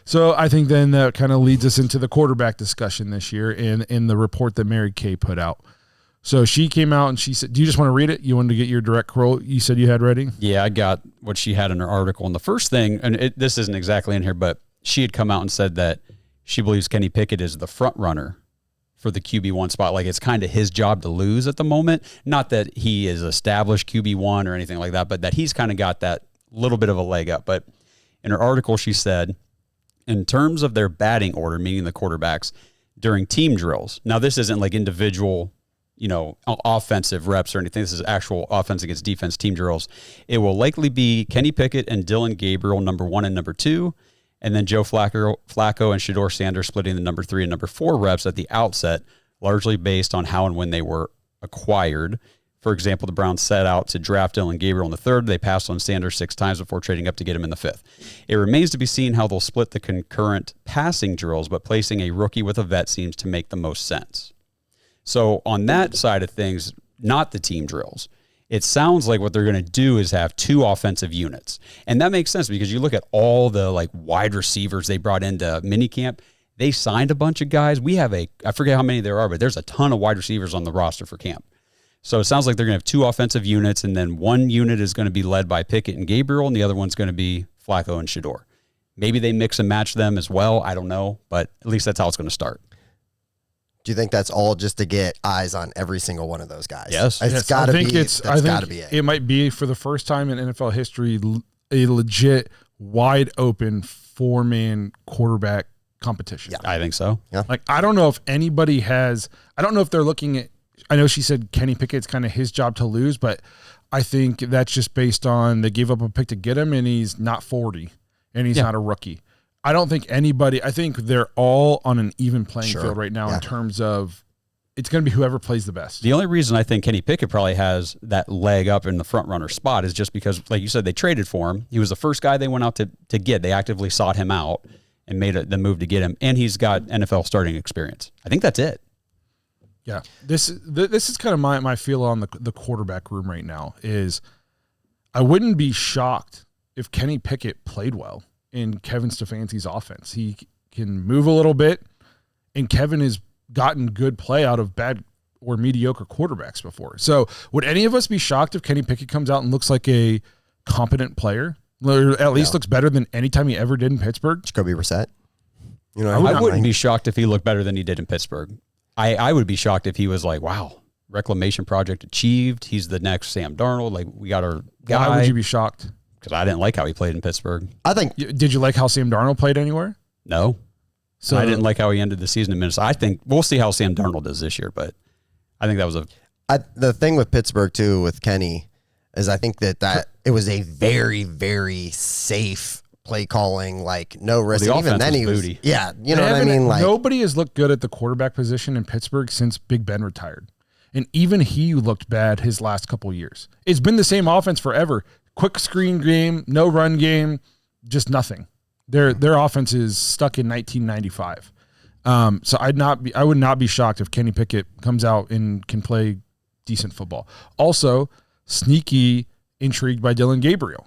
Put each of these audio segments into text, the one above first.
So I think then that kind of leads us into the quarterback discussion this year in the report that Mary Kay put out. So she came out and she said, do you just want to read it? You wanted to get your direct quote you said you had ready? Yeah, I got what she had in her article. And the first thing, and this isn't exactly in here, but she had come out and said that she believes Kenny Pickett is the front runner for the QB1 spot. Like it's kind of his job to lose at the moment. Not that he is established QB1 or anything like that, but that he's kind of got that little bit of a leg up. But in her article, she said, in terms of their batting order, meaning the quarterbacks, during team drills. Now, this isn't like individual, offensive reps or anything. This is actual offense against defense team drills. It will likely be Kenny Pickett and Dillon Gabriel, number 1 and number 2, and then Joe Flacco and Shedeur Sanders splitting the number 3 and number 4 reps at the outset, largely based on how and when they were acquired. For example, the Browns set out to draft Dillon Gabriel in the 3rd. They passed on Sanders 6 times before trading up to get him in the 5th. It remains to be seen how they'll split the concurrent passing drills, but placing a rookie with a vet seems to make the most sense. So on that side of things, not the team drills, it sounds like what they're going to do is have 2 offensive units. And that makes sense because you look at all the wide receivers they brought into minicamp. They signed a bunch of guys. We have I forget how many there are, but there's a ton of wide receivers on the roster for camp. So it sounds like they're going to have 2 offensive units, and then one unit is going to be led by Pickett and Gabriel, and the other one's going to be Flacco and Shedeur. Maybe they mix and match them as well. I don't know, but at least that's how it's going to start. Do you think that's all just to get eyes on every single one of those guys? Yes. It's got to be. That's got to be it. It might be for the first time in NFL history a legit wide open 4-man quarterback competition. Yeah, I think so. Yeah. I don't know if anybody has. I don't know if they're looking at. I know she said Kenny Pickett's kind of his job to lose, but I think that's just based on they gave up a pick to get him, and he's not 40, and he's not a rookie. I don't think anybody – I think they're all on an even playing field right now in terms of it's going to be whoever plays the best. The only reason I think Kenny Pickett probably has that leg up in the front runner spot is just because, like you said, they traded for him. He was the first guy they went out to get. They actively sought him out and made the move to get him, and he's got NFL starting experience. I think that's it. Yeah. This is kind of my feel on the quarterback room right now is I wouldn't be shocked if Kenny Pickett played well in Kevin Stefanski's offense. He can move a little bit, and Kevin has gotten good play out of bad or mediocre quarterbacks before. So would any of us be shocked if Kenny Pickett comes out and looks like a competent player, or at least looks better than any time he ever did in Pittsburgh? Jacoby Brissett. I wouldn't be shocked if he looked better than he did in Pittsburgh. I would be shocked if he was like, wow, reclamation project achieved. He's the next Sam Darnold. Like, we got our guy. Why would you be shocked? Because I didn't like how he played in Pittsburgh. Did you like how Sam Darnold played anywhere? No. So I didn't like how he ended the season in Minnesota. I think we'll see how Sam Darnold does this year, but I think that was the thing with Pittsburgh too with Kenny is I think that it was a very, very safe play calling, no risk. Well, even then he was booty. Yeah, you know what I mean? Nobody has looked good at the quarterback position in Pittsburgh since Big Ben retired. And even he looked bad his last couple of years. It's been the same offense forever. Quick screen game, no run game, just nothing. Their offense is stuck in 1995. So I would not be shocked if Kenny Pickett comes out and can play decent football. Also, sneaky intrigued by Dillon Gabriel.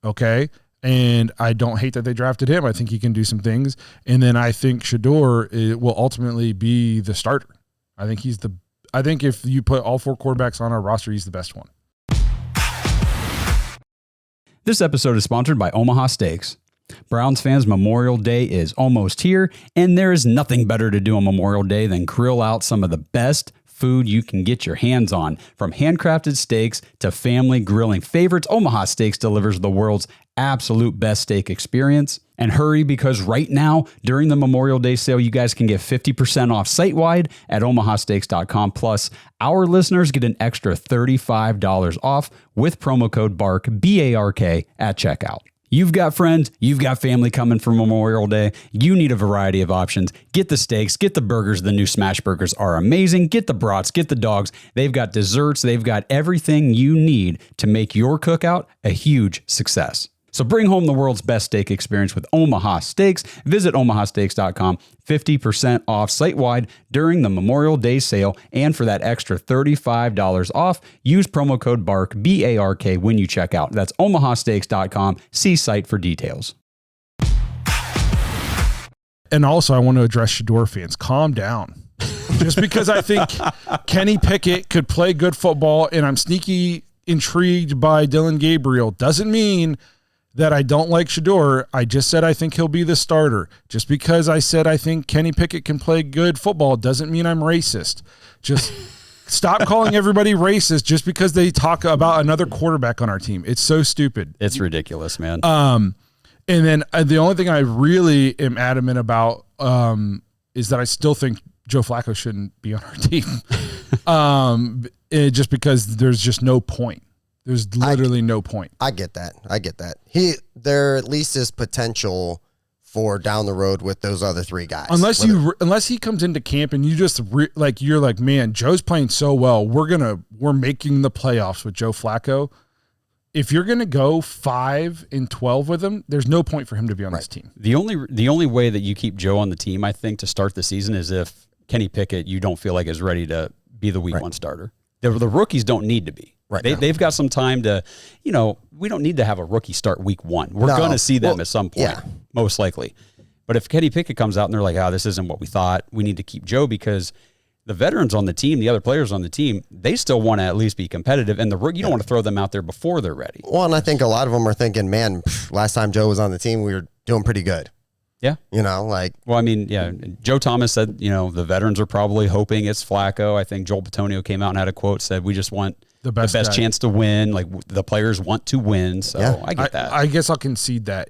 Okay? And I don't hate that they drafted him. I think he can do some things. And then I think Shedeur will ultimately be the starter. I think if you put all 4 quarterbacks on our roster, he's the best one. This episode is sponsored by Omaha Steaks. Browns fans, Memorial Day is almost here, and there is nothing better to do on Memorial Day than grill out some of the best food you can get your hands on. From handcrafted steaks to family grilling favorites, Omaha Steaks delivers the world's absolute best steak experience. And hurry, because right now, during the Memorial Day sale, you guys can get 50% off site-wide at omahasteaks.com. Plus, our listeners get an extra $35 off with promo code BARK, B-A-R-K, at checkout. You've got friends, you've got family coming for Memorial Day. You need a variety of options. Get the steaks, get the burgers. The new smash burgers are amazing. Get the brats, get the dogs. They've got desserts. They've got everything you need to make your cookout a huge success. So bring home the world's best steak experience with Omaha Steaks. Visit omahasteaks.com. 50% off site-wide during the Memorial Day sale. And for that extra $35 off, use promo code BARK, B-A-R-K, when you check out. That's omahasteaks.com. See site for details. And also, I want to address Shedeur fans. Calm down. Just because I think Kenny Pickett could play good football and I'm sneaky intrigued by Dylan Gabriel doesn't mean that I don't like Shedeur. I just said I think he'll be the starter. Just because I said I think Kenny Pickett can play good football doesn't mean I'm racist. Just stop calling everybody racist just because they talk about another quarterback on our team. It's so stupid. It's ridiculous, man. And then the only thing I really am adamant about is that I still think Joe Flacco shouldn't be on our team. Just because there's just no point. There's literally no point. I get that. There at least is potential for down the road with those other three guys. Unless he comes into camp and you just you're like, man, Joe's playing so well. We're making the playoffs with Joe Flacco. If you're going to go 5-12 with him, there's no point for him to be on this team. The only way that you keep Joe on the team, I think, to start the season is if Kenny Pickett, you don't feel like is ready to be the week one starter. The rookies don't need to be. They've got some time to, we don't need to have a rookie start week one. We're going to see them at some point, most likely. But if Kenny Pickett comes out and they're like, this isn't what we thought, we need to keep Joe because the veterans on the team, the other players on the team, they still want to at least be competitive. And you don't want to throw them out there before they're ready. Well, and I think a lot of them are thinking, man, last time Joe was on the team, we were doing pretty good. Yeah. Well, I mean, yeah, Joe Thomas said, the veterans are probably hoping it's Flacco. I think Joel Bitonio came out and had a quote, said, we just want the best chance to win. Like the players want to win. So I get that. I guess I'll concede that.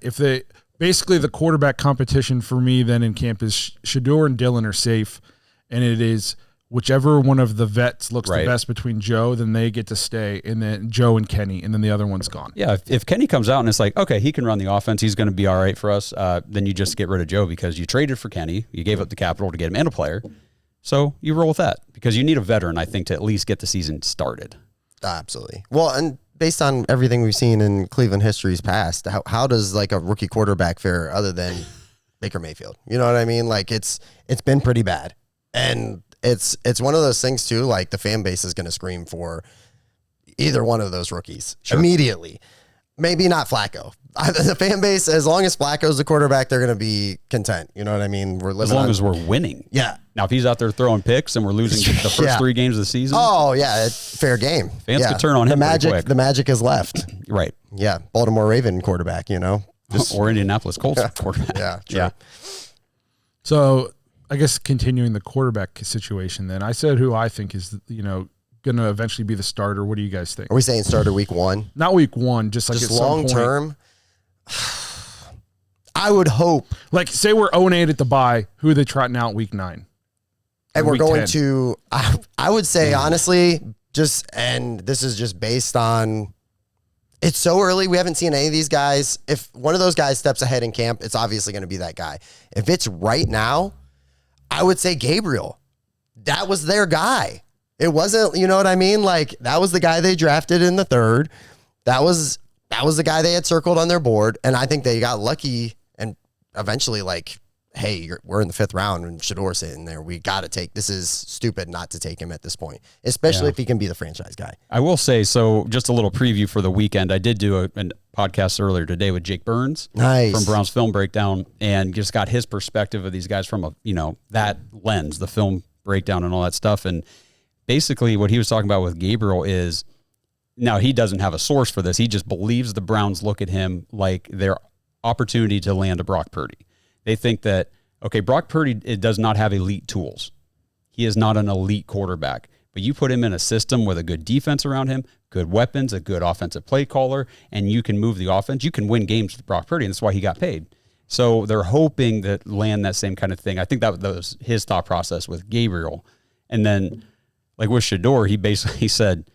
Basically the quarterback competition for me then in camp is Shedeur and Dylan are safe. And it is whichever one of the vets looks the best between Joe, then they get to stay. And then Joe and Kenny, and then the other one's gone. Yeah. If Kenny comes out and it's like, okay, he can run the offense, he's going to be all right for us. Then you just get rid of Joe because you traded for Kenny. You gave up the capital to get him and a player. So you roll with that because you need a veteran, I think, to at least get the season started. Absolutely. Well, and based on everything we've seen in Cleveland history's past, how does like a rookie quarterback fare other than Baker Mayfield? You know what I mean? Like it's been pretty bad. And it's one of those things too, like the fan base is going to scream for either one of those rookies immediately. Maybe not Flacco. The fan base, as long as Flacco's the quarterback, they're going to be content. You know what I mean? As long as we're winning. Yeah. Now, if he's out there throwing picks and we're losing the first 3 games of the season. Oh, yeah. Fair game. Fans could turn on him pretty quick. The magic is left. Right. Yeah. Baltimore Raven quarterback, or Indianapolis Colts quarterback. Yeah. True. Yeah. So I guess continuing the quarterback situation then, I said who I think is, going to eventually be the starter. What do you guys think? Are we saying starter week 1? Not week 1, just like at long some point. Term. I would hope. Like, say we're 0-8 at the bye. Who are they trotting out week 9? And we're going 10? To, I would say, honestly, and this is just based on, it's so early. We haven't seen any of these guys. If one of those guys steps ahead in camp, it's obviously going to be that guy. If it's right now, I would say Gabriel. That was their guy. It wasn't, you know what I mean? Like, that was the guy they drafted in the 3rd. That was the guy they had circled on their board. And I think they got lucky and eventually like, hey, we're in the 5th round and Shedeur's sitting there. We got to take, this is stupid not to take him at this point, especially if he can be the franchise guy. I will say, so just a little preview for the weekend. I did do a podcast earlier today with Jake Burns from Browns Film Breakdown and just got his perspective of these guys from that lens, the film breakdown and all that stuff. And basically what he was talking about with Gabriel is, now he doesn't have a source for this. He just believes the Browns look at him like their opportunity to land a Brock Purdy. They think that, okay, Brock Purdy does not have elite tools. He is not an elite quarterback. But you put him in a system with a good defense around him, good weapons, a good offensive play caller, and you can move the offense. You can win games with Brock Purdy, and that's why he got paid. So they're hoping that land that same kind of thing. I think that was his thought process with Gabriel. And then, like with Shedeur, he basically said,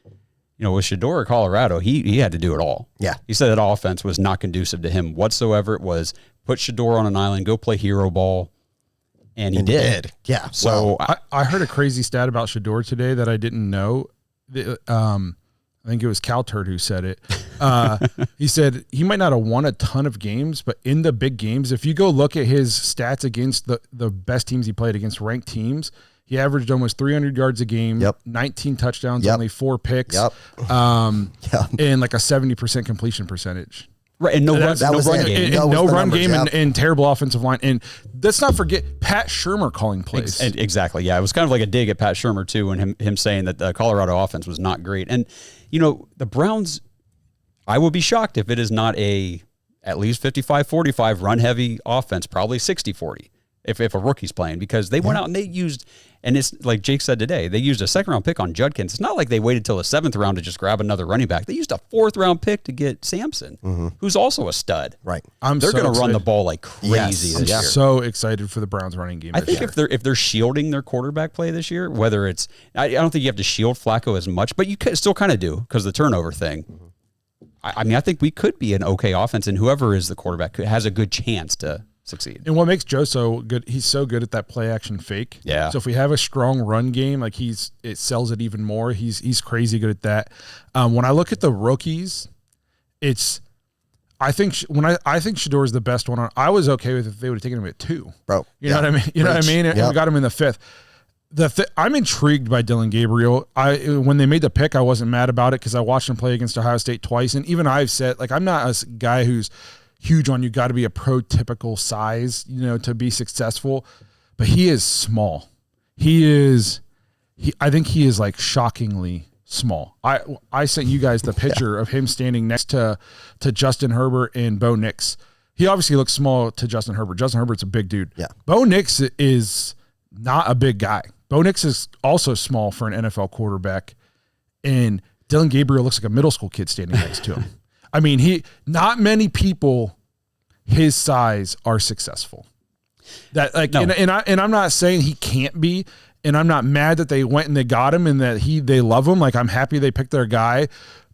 with Shedeur at Colorado, he had to do it all. Yeah. He said that offense was not conducive to him whatsoever. It was put Shedeur on an island, go play hero ball, and he did. Yeah. So I heard a crazy stat about Shedeur today that I didn't know. I think it was Calturd who said it. He said he might not have won a ton of games, but in the big games, if you go look at his stats against the best teams he played against, ranked teams, he averaged almost 300 yards a game, 19 touchdowns, only 4 picks, and like a 70% completion percentage. Right, and no run game. No run game and terrible offensive line. And let's not forget Pat Shurmur calling plays. Exactly, yeah. It was kind of like a dig at Pat Shurmur, too, and him saying that the Colorado offense was not great. And, the Browns, I would be shocked if it is not at least 55-45 run-heavy offense, probably 60-40 if a rookie's playing, because they went out and they used, and it's like Jake said today, they used a second-round pick on Judkins. It's not like they waited till the 7th round to just grab another running back. They used a 4th-round pick to get Sampson, who's also a stud. Right. They're going to run the ball like crazy this year. I'm so excited for the Browns running game. I think if they're shielding their quarterback play this year, whether it's, I don't think you have to shield Flacco as much, but you still kind of do because of the turnover thing. I mean, I think we could be an okay offense, and whoever is the quarterback has a good chance to succeed. And what makes Joe so good, he's so good at that play action fake. Yeah. So if we have a strong run game, like it sells it even more. He's crazy good at that. When I look at the rookies, I think Shedeur is the best one. I was okay with if they would have taken him at 2. Bro. You know what I mean? You know what I mean? And we got him in the 5th. I'm intrigued by Dillon Gabriel. When they made the pick, I wasn't mad about it because I watched him play against Ohio State twice. And even I've said, like, I'm not a guy who's huge on you got to be a prototypical size, to be successful. But he is small. I think he is like shockingly small. I sent you guys the picture of him standing next to Justin Herbert and Bo Nix. He obviously looks small to Justin Herbert. Justin Herbert's a big dude. Yeah. Bo Nix is not a big guy. Bo Nix is also small for an NFL quarterback, and Dillon Gabriel looks like a middle school kid standing next to him. I mean, not many people his size are successful. And I'm not saying he can't be, and I'm not mad that they went and they got him and that they love him. Like, I'm happy they picked their guy,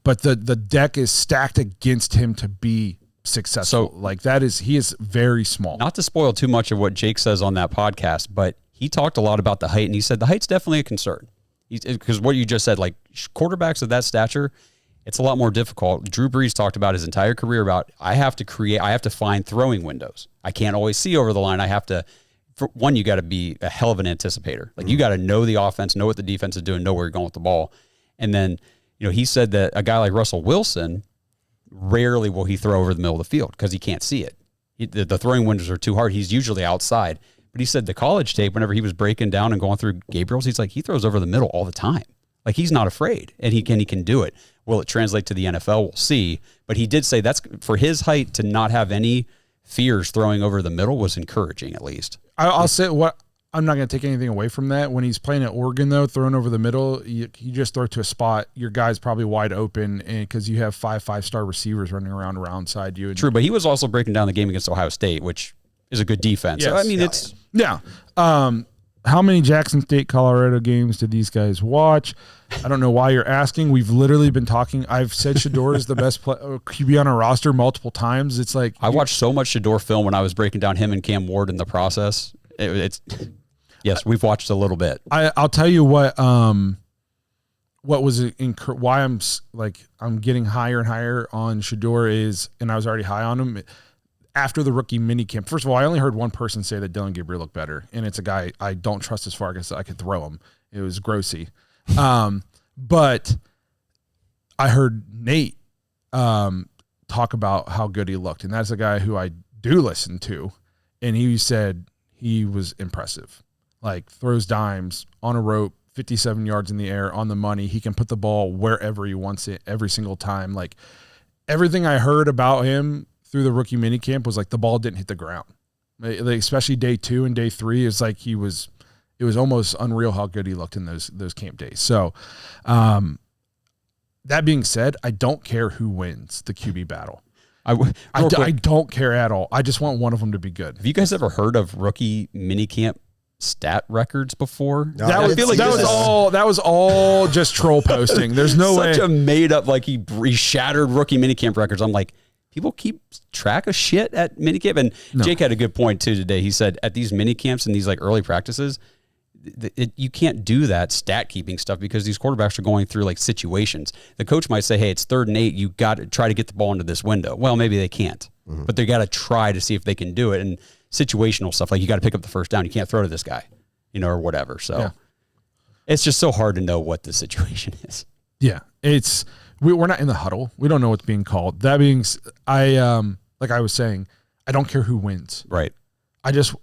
but the deck is stacked against him to be successful. So, he is very small. Not to spoil too much of what Jake says on that podcast, but he talked a lot about the height, and he said the height's definitely a concern. Because what you just said, like quarterbacks of that stature, it's a lot more difficult. Drew Brees talked about his entire career about I have to find throwing windows. I can't always see over the line. For one, you got to be a hell of an anticipator. Like you got to know the offense, know what the defense is doing, know where you're going with the ball. And then, he said that a guy like Russell Wilson, rarely will he throw over the middle of the field because he can't see it. The throwing windows are too hard. He's usually outside. But he said the college tape, whenever he was breaking down and going through Gabriel's, he's like, he throws over the middle all the time. Like, he's not afraid, and he can do it. Will it translate to the NFL? We'll see. But he did say that's for his height to not have any fears throwing over the middle was encouraging, at least. I'll say I'm not going to take anything away from that. When he's playing at Oregon, though, throwing over the middle, you just throw to a spot. Your guy's probably wide open, and because you have 5-star receivers running around side you. True, but he was also breaking down the game against Ohio State, which is a good defense. Yes. So, I mean, it's... Yeah. How many Jackson State, Colorado games did these guys watch? I don't know why you're asking. We've literally been talking. I've said Shedeur is the best QB on our roster multiple times. It's like... I watched so much Shedeur film when I was breaking down him and Cam Ward in the process. Yes, we've watched a little bit. I'll tell you what was why I'm getting higher and higher on Shedeur is, and I was already high on him after the rookie minicamp. First of all, I only heard one person say that Dillon Gabriel looked better, and it's a guy I don't trust as far as I could throw him. It was Grossy. But I heard Nate talk about how good he looked, and that's a guy who I do listen to, and he said he was impressive. Like, throws dimes on a rope, 57 yards in the air, on the money. He can put the ball wherever he wants it every single time. Like, everything I heard about him through the rookie minicamp was like the ball didn't hit the ground. Like, especially day 2 and day 3, it's like it was almost unreal how good he looked in those camp days. So, that being said, I don't care who wins the QB battle. I don't care at all. I just want one of them to be good. Have you guys ever heard of rookie minicamp stat records before? No, that was all just troll posting. There's no way. Such a made up, like he shattered rookie minicamp records. I'm like, people keep track of shit at minicamp. And Jake had a good point too today. He said at these minicamps and these like early practices, you can't do that stat keeping stuff because these quarterbacks are going through like situations. The coach might say, hey, it's 3rd and 8. You got to try to get the ball into this window. Well, maybe they can't, but they got to try to see if they can do it. And situational stuff, like you got to pick up the first down. You can't throw to this guy, or whatever. So it's just so hard to know what the situation is. Yeah. we're not in the huddle. We don't know what's being called. That being, like I was saying, I don't care who wins. Right. I just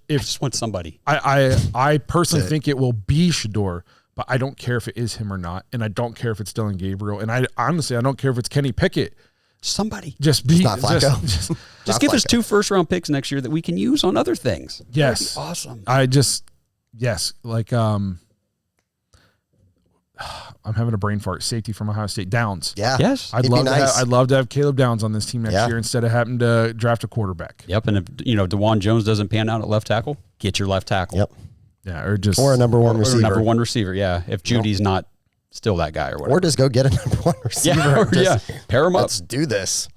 want somebody. I personally think it will be Shedeur, but I don't care if it is him or not, and I don't care if it's Dylan Gabriel, and I honestly don't care if it's Kenny Pickett. Somebody. Just be not Flacco. Just give us 2 first-round picks next year that we can use on other things. Yes. Awesome. Like I'm having a brain fart. Safety from Ohio State, Downs. Yeah. Yes. I'd love to have Caleb Downs on this team next year instead of having to draft a quarterback. Yep. And if DeJuan Jones doesn't pan out at left tackle, get your left tackle. Yep. Yeah, or a number one receiver. Or number one receiver. Yeah. If Judy's not still that guy or whatever. Or just go get a number one receiver. Yeah. Pair them up. Let's do this.